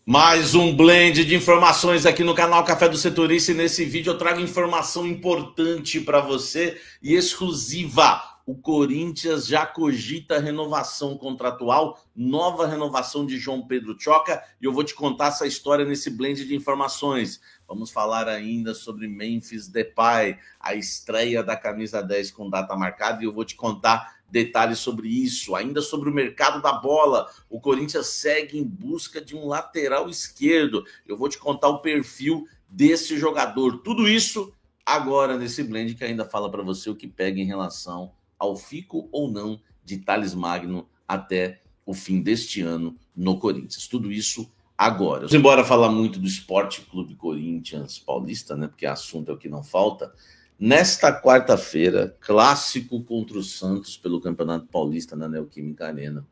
Mais um blend de informações aqui no canal Café do Setorista, e nesse vídeo eu trago informação importante para você e exclusiva. O Corinthians já cogita renovação contratual, nova renovação de João Pedro Tchoca, e eu vou te contar essa história nesse blend de informações. Vamos falar ainda sobre Memphis Depay, a estreia da camisa 10 com data marcada, e eu vou te contar detalhes sobre isso. Ainda sobre o mercado da bola, o Corinthians segue em busca de um lateral esquerdo. Eu vou te contar o perfil desse jogador. Tudo isso agora nesse blend que ainda fala para você o que pega em relação ao fico ou não de Thales Magno até o fim deste ano no Corinthians. Tudo isso agora. Vamos embora falar muito do Esporte Clube Corinthians Paulista, né? Porque assunto é o que não falta. Nesta quarta-feira, clássico contra o Santos pelo Campeonato Paulista na Neoquímica Arena.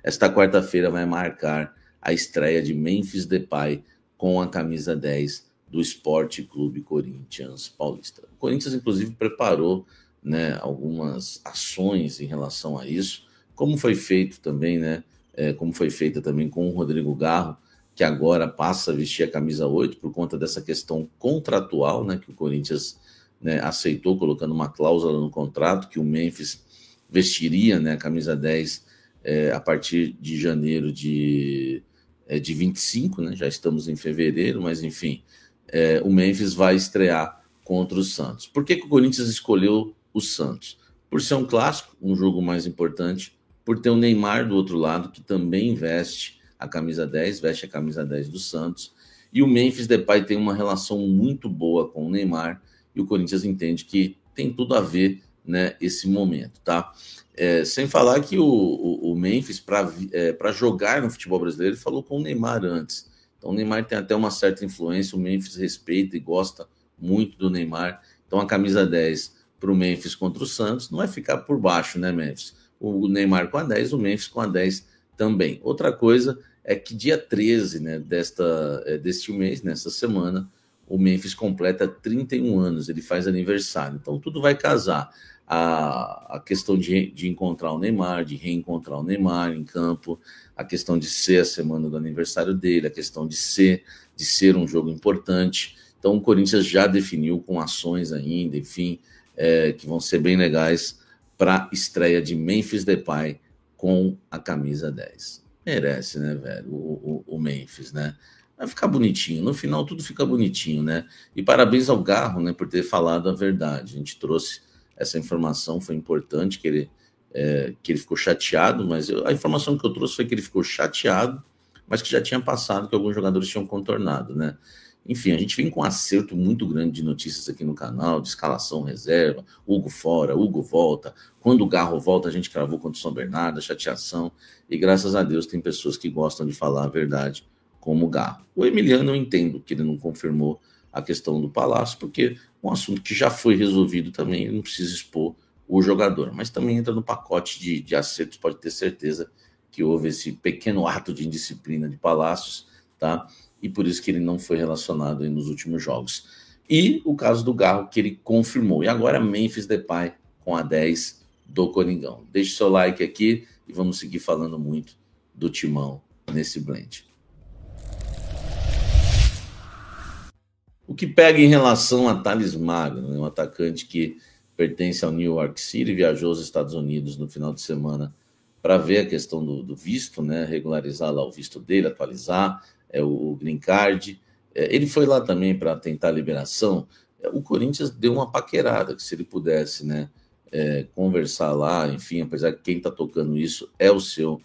Esta quarta-feira vai marcar a estreia de Memphis Depay com a camisa 10 do Esporte Clube Corinthians Paulista. O Corinthians, inclusive, preparou, né, algumas ações em relação a isso, como foi feito também, né? Como foi feita também com o Rodrigo Garro, que agora passa a vestir a camisa 8 por conta dessa questão contratual, né, que o Corinthians, né, aceitou, colocando uma cláusula no contrato que o Memphis vestiria, né, a camisa 10 a partir de janeiro de 25, né, já estamos em fevereiro, mas enfim, o Memphis vai estrear contra o Santos. Por que o Corinthians escolheu o Santos? Por ser um clássico, um jogo mais importante, por ter o Neymar do outro lado, que também veste a camisa 10, veste a camisa 10 do Santos, e o Memphis Depay tem uma relação muito boa com o Neymar, e o Corinthians entende que tem tudo a ver, né, esse momento, tá? Sem falar que o Memphis, para jogar no futebol brasileiro, ele falou com o Neymar antes. Então o Neymar tem até uma certa influência, o Memphis respeita e gosta muito do Neymar. Então a camisa 10 para o Memphis contra o Santos não vai ficar por baixo, né, Memphis? O Neymar com a 10, o Memphis com a 10 também. Outra coisa é que dia 13, né, deste mês, nessa semana, o Memphis completa 31 anos, ele faz aniversário. Então tudo vai casar. A questão de encontrar o Neymar, de reencontrar o Neymar em campo, a questão de ser a semana do aniversário dele, a questão de ser um jogo importante. Então o Corinthians já definiu com ações ainda, enfim, que vão ser bem legais para a estreia de Memphis Depay com a camisa 10. Merece, né, velho, o Memphis, né? Vai ficar bonitinho, no final tudo fica bonitinho, né? E parabéns ao Garro, né, por ter falado a verdade. A gente trouxe essa informação, foi importante, que ele ficou chateado, mas a informação que eu trouxe foi que ele ficou chateado, mas que já tinha passado, que alguns jogadores tinham contornado, né? Enfim, a gente vem com um acerto muito grande de notícias aqui no canal, de escalação reserva, Hugo fora, Hugo volta. Quando o Garro volta, a gente cravou contra o São Bernardo, a chateação, e graças a Deus tem pessoas que gostam de falar a verdade, como o Garro. O Emiliano, eu entendo que ele não confirmou a questão do Palácio, porque é um assunto que já foi resolvido também, ele não precisa expor o jogador, mas também entra no pacote de acertos, pode ter certeza que houve esse pequeno ato de indisciplina de Palácios, tá? E por isso que ele não foi relacionado aí nos últimos jogos. E o caso do Garro, que ele confirmou. E agora Memphis Depay com a 10 do Coringão. Deixe seu like aqui e vamos seguir falando muito do Timão nesse blend. O que pega em relação a Thales Magno, né, um atacante que pertence ao New York City, viajou aos Estados Unidos no final de semana para ver a questão do visto, né, regularizar lá o visto dele, atualizar o green card. Ele foi lá também para tentar a liberação. O Corinthians deu uma paquerada, que se ele pudesse, né, conversar lá, enfim, apesar que quem está tocando isso é o seu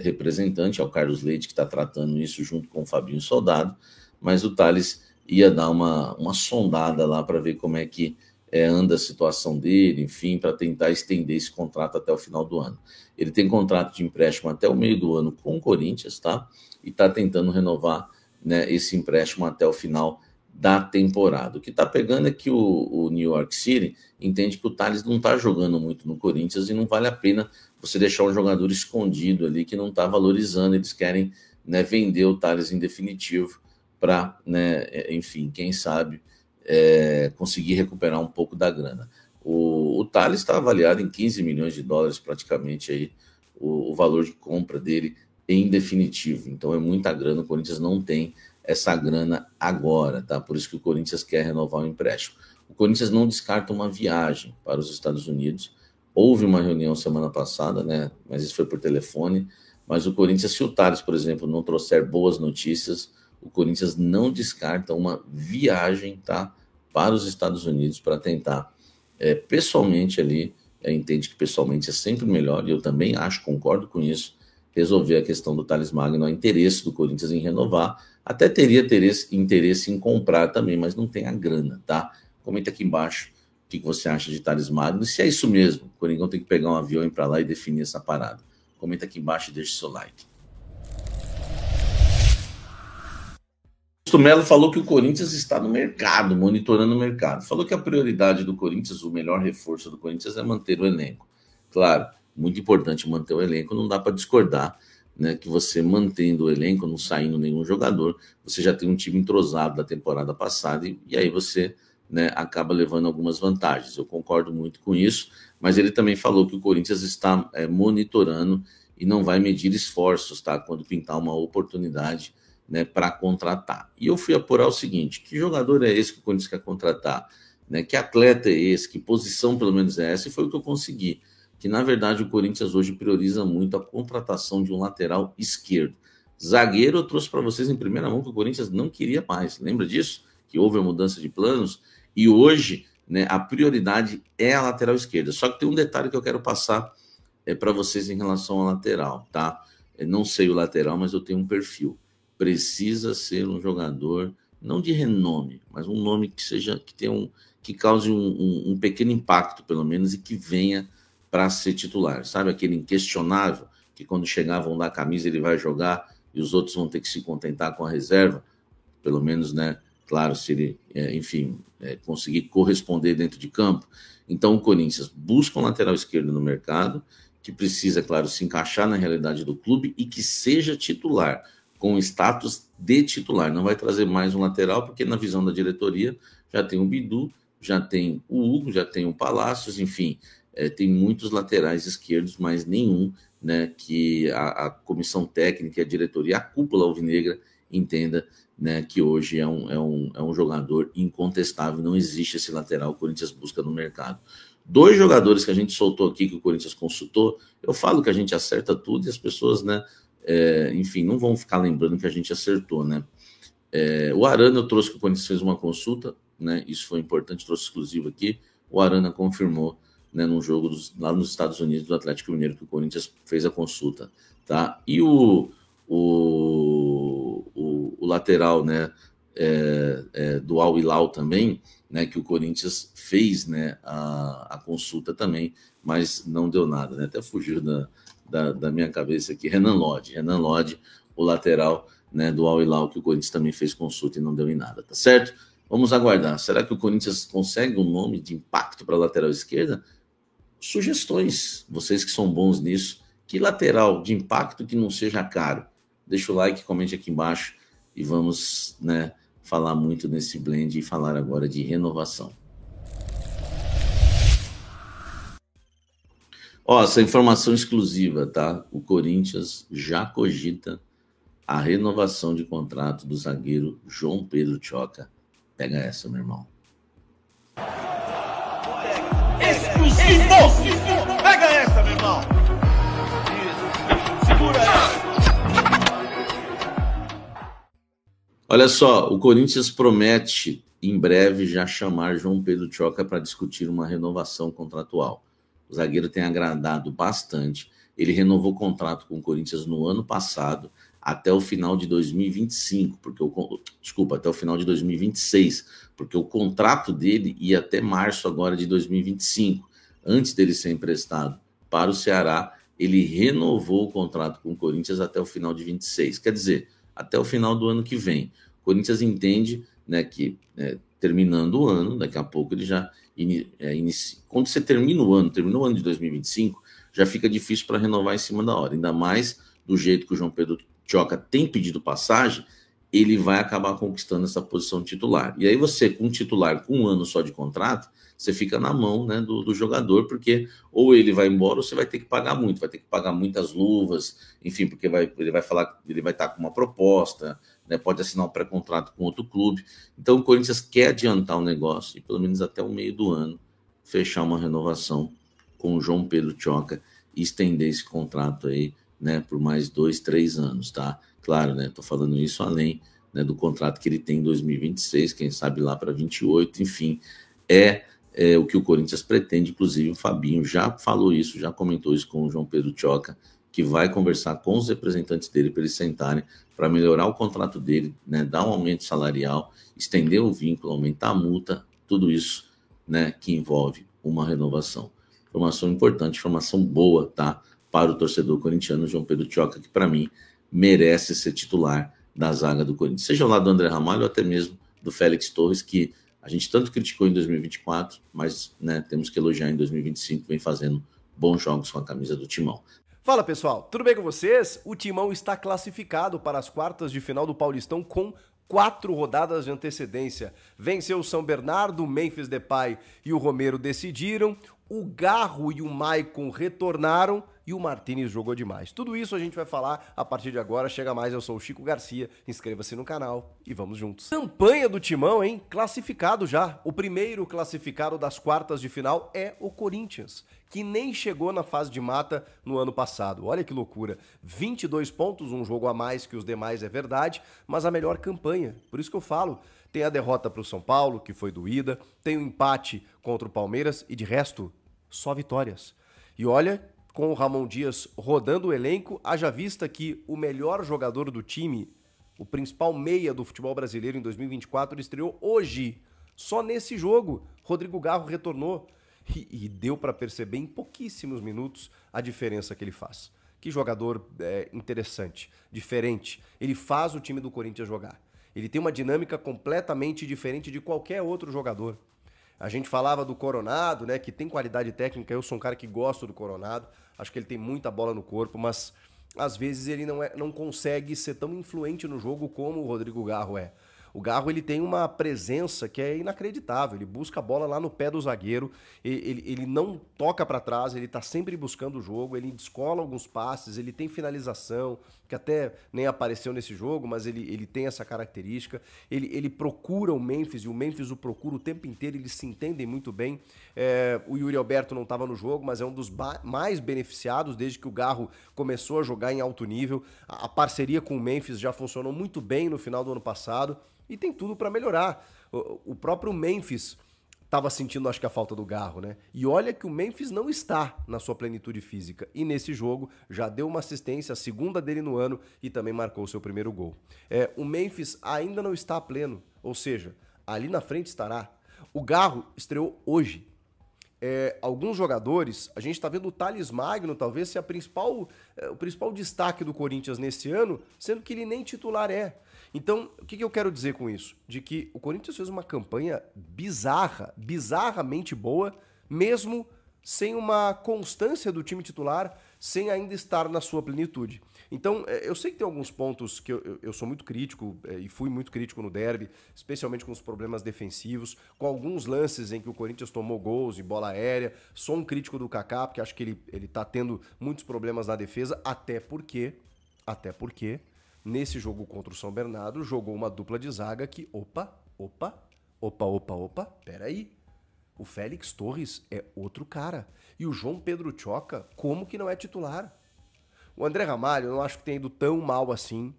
representante, é o Carlos Leite, que está tratando isso junto com o Fabinho Soldado, mas o Thales ia dar uma sondada lá para ver como é que anda a situação dele, enfim, para tentar estender esse contrato até o final do ano. Ele tem contrato de empréstimo até o meio do ano com o Corinthians, tá? E está tentando renovar, né, esse empréstimo até o final da temporada. O que está pegando é que o New York City entende que o Thales não está jogando muito no Corinthians e não vale a pena você deixar um jogador escondido ali que não está valorizando. Eles querem, né, vender o Thales em definitivo para, né, enfim, quem sabe conseguir recuperar um pouco da grana. O Thales está avaliado em 15 milhões de dólares praticamente aí, o valor de compra dele em definitivo. Então é muita grana, o Corinthians não tem essa grana agora, tá? Por isso que o Corinthians quer renovar o empréstimo. O Corinthians não descarta uma viagem para os Estados Unidos. Houve uma reunião semana passada, né? Mas isso foi por telefone. Mas o Corinthians, se o Tales, por exemplo, não trouxer boas notícias, o Corinthians não descarta uma viagem, tá? Para os Estados Unidos para tentar, pessoalmente ali, entende que pessoalmente é sempre melhor, e eu também acho, concordo com isso, resolver a questão do Tales Magno, há interesse do Corinthians em renovar, até teria interesse em comprar também, mas não tem a grana, tá? Comenta aqui embaixo o que você acha de Tales Magno, e se é isso mesmo, o Coringão tem que pegar um avião e ir para lá e definir essa parada. Comenta aqui embaixo e deixa seu like. O Melo falou que o Corinthians está no mercado, monitorando o mercado. Falou que a prioridade do Corinthians, o melhor reforço do Corinthians é manter o elenco. Claro, muito importante manter o elenco, não dá para discordar, né, que você mantendo o elenco, não saindo nenhum jogador, você já tem um time entrosado da temporada passada e aí você, né, acaba levando algumas vantagens. Eu concordo muito com isso, mas ele também falou que o Corinthians está monitorando e não vai medir esforços, tá, quando pintar uma oportunidade, né, para contratar. E eu fui apurar o seguinte: que jogador é esse que o Corinthians quer contratar? Né, que atleta é esse? Que posição pelo menos é essa? E foi o que eu consegui. Que na verdade o Corinthians hoje prioriza muito a contratação de um lateral esquerdo. Zagueiro eu trouxe para vocês em primeira mão que o Corinthians não queria mais. Lembra disso? Que houve a mudança de planos e hoje, né, a prioridade é a lateral esquerda. Só que tem um detalhe que eu quero passar para vocês em relação à lateral, tá? Eu não sei o lateral, mas eu tenho um perfil. Precisa ser um jogador não de renome, mas um nome que seja, que tenha que cause um pequeno impacto pelo menos e que venha para ser titular, sabe, aquele inquestionável que quando chegar vão dar a camisa ele vai jogar e os outros vão ter que se contentar com a reserva, pelo menos, né, claro, se ele, enfim, conseguir corresponder dentro de campo. Então o Corinthians busca um lateral esquerdo no mercado, que precisa, claro, se encaixar na realidade do clube e que seja titular, com status de titular. Não vai trazer mais um lateral, porque na visão da diretoria já tem o Bidu, já tem o Hugo, já tem o Palácios, enfim, tem muitos laterais esquerdos, mas nenhum, né, que a comissão técnica, a diretoria, a cúpula alvinegra entenda, né, que hoje é um jogador incontestável, não existe esse lateral, o Corinthians busca no mercado. 2 jogadores que a gente soltou aqui, que o Corinthians consultou, eu falo que a gente acerta tudo e as pessoas, né, enfim, não vão ficar lembrando que a gente acertou, né? O Arana eu trouxe que o Corinthians fez uma consulta, né? Isso foi importante, trouxe exclusivo aqui. O Arana confirmou, né, num jogo lá nos Estados Unidos do Atlético Mineiro que o Corinthians fez a consulta, tá? E o lateral, né, do Al Hilal também, né, que o Corinthians fez, né, a consulta também, mas não deu nada, né? Até fugiu da minha cabeça aqui. Renan Lodge, o lateral, né, do Al Hilal, que o Corinthians também fez consulta e não deu em nada, tá certo? Vamos aguardar. Será que o Corinthians consegue um nome de impacto para a lateral esquerda? Sugestões, vocês que são bons nisso. Que lateral de impacto que não seja caro? Deixa o like, comente aqui embaixo e vamos, né, falar muito nesse blend e falar agora de renovação. Ó, essa informação exclusiva, tá? O Corinthians já cogita a renovação de contrato do zagueiro João Pedro Tchoca. Pega essa, meu irmão. Exclusivo! Pega essa, meu irmão! Isso. Segura essa! Olha só, o Corinthians promete em breve já chamar João Pedro Tchoca para discutir uma renovação contratual. O zagueiro tem agradado bastante. Ele renovou o contrato com o Corinthians no ano passado, até o final de 2025, até o final de 2026, porque o contrato dele ia até março agora de 2025. Antes dele ser emprestado para o Ceará, ele renovou o contrato com o Corinthians até o final de 26. Quer dizer, até o final do ano que vem. O Corinthians entende, né, que terminando o ano, daqui a pouco ele já inicia. Quando você termina o ano de 2025, já fica difícil para renovar em cima da hora, ainda mais do jeito que o João Pedro Tchoca tem pedido passagem, ele vai acabar conquistando essa posição titular. E aí você, com um titular com 1 ano só de contrato, você fica na mão, né, do jogador, porque ou ele vai embora ou você vai ter que pagar muito, vai ter que pagar muitas luvas, enfim, porque ele vai falar, ele vai estar com uma proposta, né, pode assinar um pré-contrato com outro clube. Então o Corinthians quer adiantar o negócio e pelo menos até o meio do ano fechar uma renovação com o João Pedro Tchoca e estender esse contrato aí, né, por mais 2, 3 anos, tá? Claro, né, tô falando isso além, né, do contrato que ele tem em 2026, quem sabe lá para 28, enfim, é o que o Corinthians pretende. Inclusive o Fabinho já falou isso, já comentou isso com o João Pedro Tchoca, que vai conversar com os representantes dele para eles sentarem, para melhorar o contrato dele, né, dar um aumento salarial, estender o vínculo, aumentar a multa, tudo isso, né, que envolve uma renovação. Informação importante, informação boa, tá? Para o torcedor corintiano, João Pedro Tchoca, que para mim merece ser titular da zaga do Corinthians, seja ao lado do André Ramalho ou até mesmo do Félix Torres, que a gente tanto criticou em 2024, mas, né, temos que elogiar em 2025, vem fazendo bons jogos com a camisa do Timão. Fala pessoal, tudo bem com vocês? O Timão está classificado para as quartas de final do Paulistão com 4 rodadas de antecedência. Venceu o São Bernardo, o Memphis Depay e o Romero decidiram, o Garro e o Maicon retornaram e o Martínez jogou demais. Tudo isso a gente vai falar a partir de agora. Chega mais, eu sou o Chico Garcia, inscreva-se no canal e vamos juntos. Campanha do Timão, hein? Classificado já. O primeiro classificado das quartas de final é o Corinthians, que nem chegou na fase de mata no ano passado. Olha que loucura. 22 pontos, um jogo a mais que os demais, é verdade, mas a melhor campanha. Por isso que eu falo, tem a derrota para o São Paulo, que foi doída, tem o empate contra o Palmeiras e de resto, só vitórias. E olha, com o Ramon Dias rodando o elenco, haja vista que o melhor jogador do time, o principal meia do futebol brasileiro em 2024, ele estreou hoje. Só nesse jogo, Rodrigo Garro retornou. E deu para perceber em pouquíssimos minutos a diferença que ele faz. Que jogador interessante, diferente. Ele faz o time do Corinthians jogar. Ele tem uma dinâmica completamente diferente de qualquer outro jogador. A gente falava do Coronado, né, que tem qualidade técnica. Eu sou um cara que gosto do Coronado. Acho que ele tem muita bola no corpo, mas às vezes ele não consegue ser tão influente no jogo como o Rodrigo Garro é. O Garro, ele tem uma presença que é inacreditável, ele busca a bola lá no pé do zagueiro, ele não toca para trás, ele tá sempre buscando o jogo, ele descola alguns passes, ele tem finalização, que até nem apareceu nesse jogo, mas ele tem essa característica, ele procura o Memphis, e o Memphis o procura o tempo inteiro, eles se entendem muito bem. O Yuri Alberto não estava no jogo, mas é um dos mais beneficiados desde que o Garro começou a jogar em alto nível. A parceria com o Memphis já funcionou muito bem no final do ano passado, e tem tudo para melhorar. O próprio Memphis estava sentindo, acho que, a falta do Garro, né? E olha que o Memphis não está na sua plenitude física. E nesse jogo já deu uma assistência, a segunda dele no ano, e também marcou o seu primeiro gol. O Memphis ainda não está a pleno, ou seja, ali na frente estará. O Garro estreou hoje. Alguns jogadores, a gente está vendo o Thales Magno talvez ser o principal destaque do Corinthians nesse ano, sendo que ele nem titular é. Então, o que eu quero dizer com isso? De que o Corinthians fez uma campanha bizarramente boa, mesmo sem uma constância do time titular, sem ainda estar na sua plenitude. Então, eu sei que tem alguns pontos que eu sou muito crítico, e fui muito crítico no derby, especialmente com os problemas defensivos, com alguns lances em que o Corinthians tomou gols em bola aérea. Sou um crítico do Kaká, porque acho que ele tá tendo muitos problemas na defesa, até porque nesse jogo contra o São Bernardo, jogou uma dupla de zaga que, peraí. O Félix Torres é outro cara. E o João Pedro Tchoca, como que não é titular? O André Ramalho, eu não acho que tenha ido tão mal assim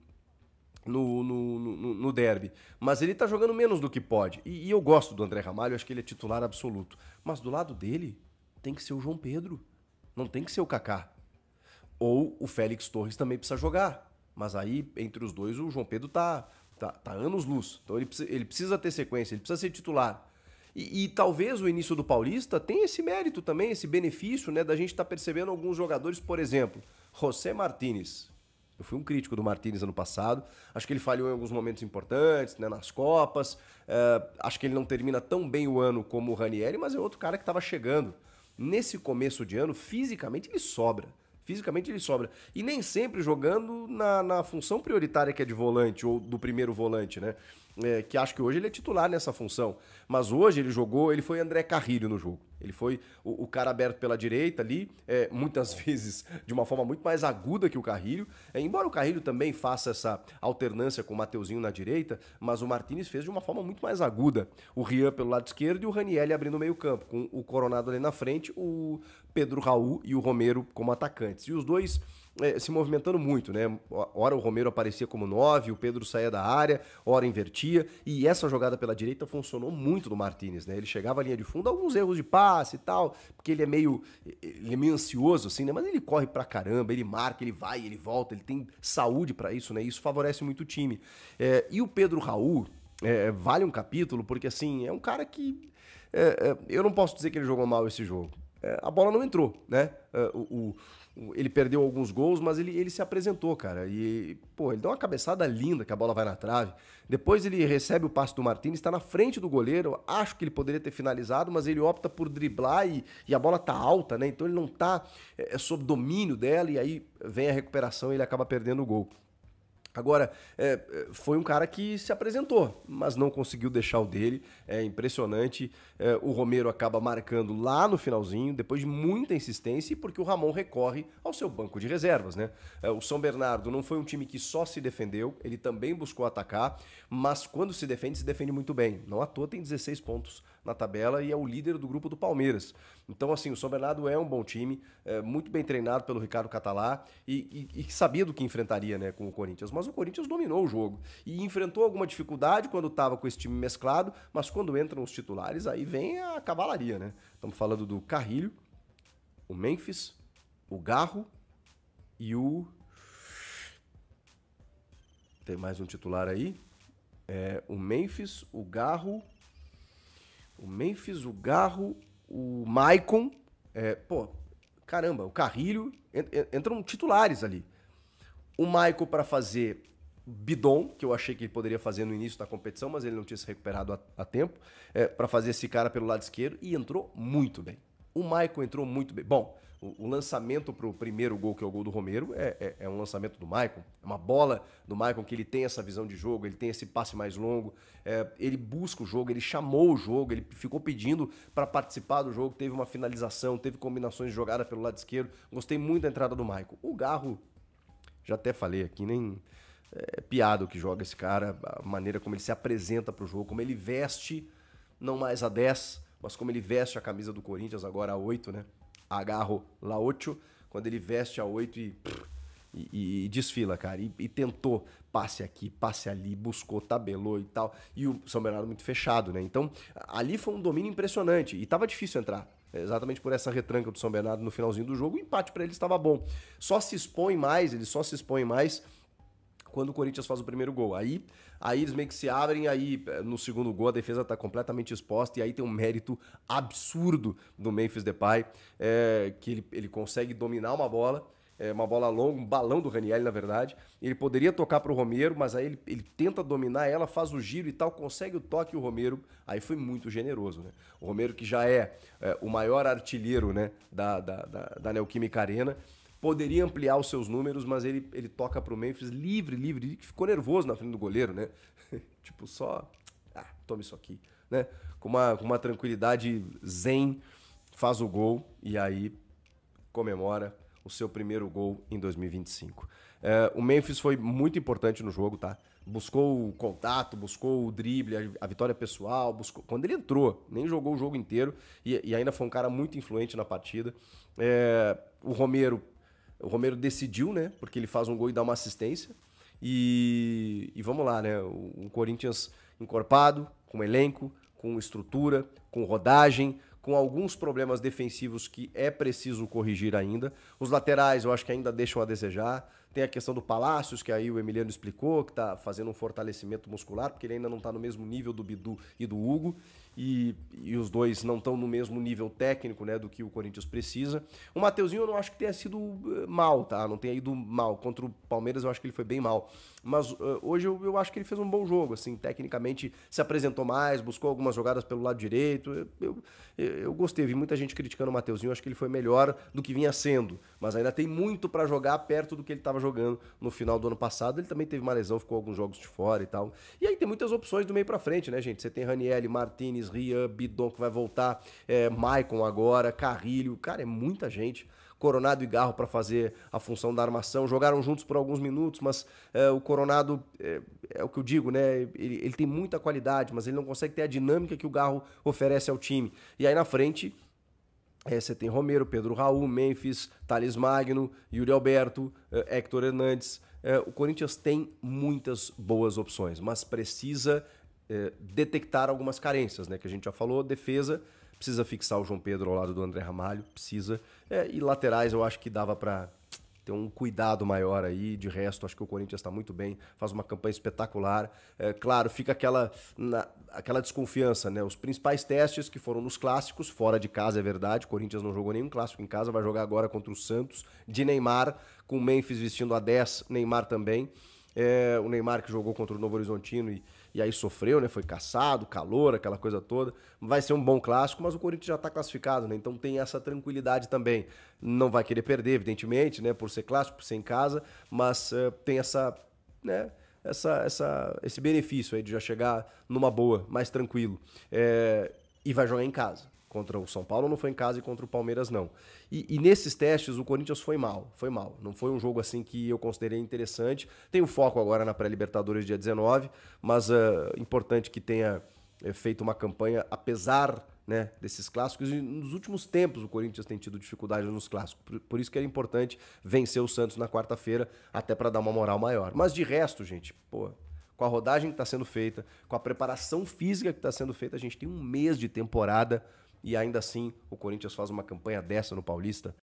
no derby. Mas ele tá jogando menos do que pode. E eu gosto do André Ramalho, acho que ele é titular absoluto. Mas do lado dele, tem que ser o João Pedro. Não tem que ser o Kaká. Ou o Félix Torres também precisa jogar. Mas aí, entre os dois, o João Pedro tá anos-luz. Então ele precisa ter sequência, ele precisa ser titular. E talvez o início do Paulista tenha esse mérito também, esse benefício, né, da gente estar percebendo alguns jogadores, por exemplo, José Martínez. Eu fui um crítico do Martínez ano passado, acho que ele falhou em alguns momentos importantes, né, nas Copas, acho que ele não termina tão bem o ano como o Ranieri, mas é outro cara que estava chegando. Nesse começo de ano, fisicamente ele sobra. Fisicamente ele sobra. E nem sempre jogando na função prioritária que é de volante, ou do primeiro volante, né? Que acho que hoje ele é titular nessa função. Mas hoje ele foi André Carrilho no jogo. Ele foi o cara aberto pela direita ali, muitas vezes de uma forma muito mais aguda que o Carrilho. Embora o Carrilho também faça essa alternância com o Mateuzinho na direita, mas o Martínez fez de uma forma muito mais aguda. O Rian pelo lado esquerdo e o Ranieri abrindo o meio campo, com o Coronado ali na frente, o Pedro Raul e o Romero como atacantes. E os dois se movimentando muito, né? Ora o Romero aparecia como 9, o Pedro saía da área, ora invertia, e essa jogada pela direita funcionou muito no Martínez, né? Ele chegava à linha de fundo, alguns erros de passe e tal, porque ele é meio ansioso assim, né? Mas ele corre pra caramba, ele marca, ele vai, ele volta, ele tem saúde pra isso, né? Isso favorece muito o time. E o Pedro Raul vale um capítulo, porque assim, é um cara que eu não posso dizer que ele jogou mal esse jogo. A bola não entrou, né? Ele perdeu alguns gols, mas ele se apresentou, cara. E, pô, ele deu uma cabeçada linda que a bola vai na trave. Depois ele recebe o passe do Martínez, está na frente do goleiro. Acho que ele poderia ter finalizado, mas ele opta por driblar e a bola tá alta, né? Então ele não tá sob domínio dela e aí vem a recuperação e ele acaba perdendo o gol. Agora, foi um cara que se apresentou, mas não conseguiu deixar o dele. É impressionante. O Romero acaba marcando lá no finalzinho, depois de muita insistência, e porque o Ramon recorre ao seu banco de reservas, né? O São Bernardo não foi um time que só se defendeu, ele também buscou atacar, mas quando se defende muito bem. Não à toa tem 16 pontos na tabela e é o líder do grupo do Palmeiras. Então, assim, o São Bernardo é um bom time, muito bem treinado pelo Ricardo Catalá e sabia do que enfrentaria, né, com o Corinthians. Mas o Corinthians dominou o jogo e enfrentou alguma dificuldade quando estava com esse time mesclado, mas quando entram os titulares, aí vem a cavalaria, né? Estamos falando do Carrilho, o Memphis, o Garro e o... Tem mais um titular aí. O Memphis, o Garro... o Maicon, caramba, o Carrilho, entram titulares ali. O Maicon para fazer bidon, que eu achei que ele poderia fazer no início da competição, mas ele não tinha se recuperado a tempo, para fazer esse cara pelo lado esquerdo, e entrou muito bem. O Maicon entrou muito bem. Bom, o lançamento para o primeiro gol, que é o gol do Romero, é um lançamento do Maicon. É uma bola do Maicon que ele tem essa visão de jogo, ele tem esse passe mais longo, ele busca o jogo, ele chamou o jogo, ele ficou pedindo para participar do jogo, teve uma finalização, teve combinações de jogada pelo lado esquerdo. Gostei muito da entrada do Maicon. O Garro, já até falei aqui, nem piada o que joga esse cara, a maneira como ele se apresenta para o jogo, como ele veste, não mais a 10, mas como ele veste a camisa do Corinthians, agora a 8, né? Agarro la 8, quando ele veste a 8 e desfila, cara. E tentou passe aqui, passe ali, buscou, tabelou e tal. E o São Bernardo muito fechado, né? Então, ali foi um domínio impressionante. E tava difícil entrar. Exatamente por essa retranca do São Bernardo no finalzinho do jogo. O empate para eles estava bom. Eles só se expõem mais quando o Corinthians faz o primeiro gol. Aí eles meio que se abrem, aí no segundo gol a defesa tá completamente exposta, e aí tem um mérito absurdo do Memphis Depay, que ele consegue dominar uma bola longa, um balão do Ranieri, na verdade. Ele poderia tocar pro Romero, mas aí ele tenta dominar ela, faz o giro e tal, consegue o toque, e o Romero aí foi muito generoso, né? O Romero, que já é o maior artilheiro, né, da Neoquímica Arena, poderia ampliar os seus números, mas ele toca pro Memphis livre, que ficou nervoso na frente do goleiro, né? Tipo, só... toma isso aqui, né? Com uma tranquilidade zen, faz o gol e aí comemora o seu primeiro gol em 2025. O Memphis foi muito importante no jogo, tá? Buscou o contato, buscou o drible, a vitória pessoal, buscou... Quando ele entrou, nem jogou o jogo inteiro e ainda foi um cara muito influente na partida. O Romero decidiu, né? Porque ele faz um gol e dá uma assistência. E vamos lá, né? Um Corinthians encorpado, com elenco, com estrutura, com rodagem, com alguns problemas defensivos que é preciso corrigir ainda. Os laterais eu acho que ainda deixam a desejar. Tem a questão do Palácios, que aí o Emiliano explicou, que tá fazendo um fortalecimento muscular, porque ele ainda não tá no mesmo nível do Bidu e do Hugo. E os dois não estão no mesmo nível técnico, né, do que o Corinthians precisa. O Mateuzinho eu não acho que tenha sido mal, tá? Não tenha ido mal. Contra o Palmeiras eu acho que ele foi bem mal. Mas hoje eu acho que ele fez um bom jogo, assim, tecnicamente se apresentou mais, buscou algumas jogadas pelo lado direito. Eu gostei, vi muita gente criticando o Mateuzinho, acho que ele foi melhor do que vinha sendo. Mas ainda tem muito pra jogar perto do que ele estava jogando no final do ano passado. Ele também teve uma lesão, ficou alguns jogos de fora e tal. E aí tem muitas opções do meio pra frente, né, gente? Você tem Ranieri, Martinez, Rian, Bidon que vai voltar, Maicon agora, Carrilho, cara, é muita gente. Coronado e Garro para fazer a função da armação, jogaram juntos por alguns minutos, mas o Coronado, é o que eu digo, né? Ele tem muita qualidade, mas ele não consegue ter a dinâmica que o Garro oferece ao time. E aí na frente, você tem Romero, Pedro Raul, Memphis, Thales Magno, Yuri Alberto, Héctor Hernandes. O Corinthians tem muitas boas opções, mas precisa detectar algumas carências, né? Que a gente já falou, defesa, precisa fixar o João Pedro ao lado do André Ramalho, precisa. E laterais eu acho que dava para ter um cuidado maior aí. De resto, acho que o Corinthians está muito bem, faz uma campanha espetacular. Claro, fica aquela desconfiança, né? Os principais testes que foram nos clássicos, fora de casa, é verdade. O Corinthians não jogou nenhum clássico em casa, vai jogar agora contra o Santos, de Neymar, com o Memphis vestindo a 10, Neymar também. O Neymar que jogou contra o Novo Horizontino e aí sofreu, né? Foi caçado, calor, aquela coisa toda. Vai ser um bom clássico, mas o Corinthians já está classificado, né? Então tem essa tranquilidade também. Não vai querer perder, evidentemente, né? Por ser clássico, por ser em casa, mas tem essa, né? Esse benefício aí de já chegar numa boa, mais tranquilo. E vai jogar em casa. Contra o São Paulo não foi em casa e contra o Palmeiras não. E nesses testes o Corinthians foi mal. Não foi um jogo assim que eu considerei interessante. Tem o foco agora na pré-Libertadores dia 19, mas importante que tenha feito uma campanha, apesar, né, desses clássicos. E nos últimos tempos o Corinthians tem tido dificuldade nos clássicos. Por isso que era importante vencer o Santos na quarta-feira, até para dar uma moral maior. Mas de resto, gente, pô, com a rodagem que está sendo feita, com a preparação física que está sendo feita, a gente tem um mês de temporada. E ainda assim, o Corinthians faz uma campanha dessa no Paulista.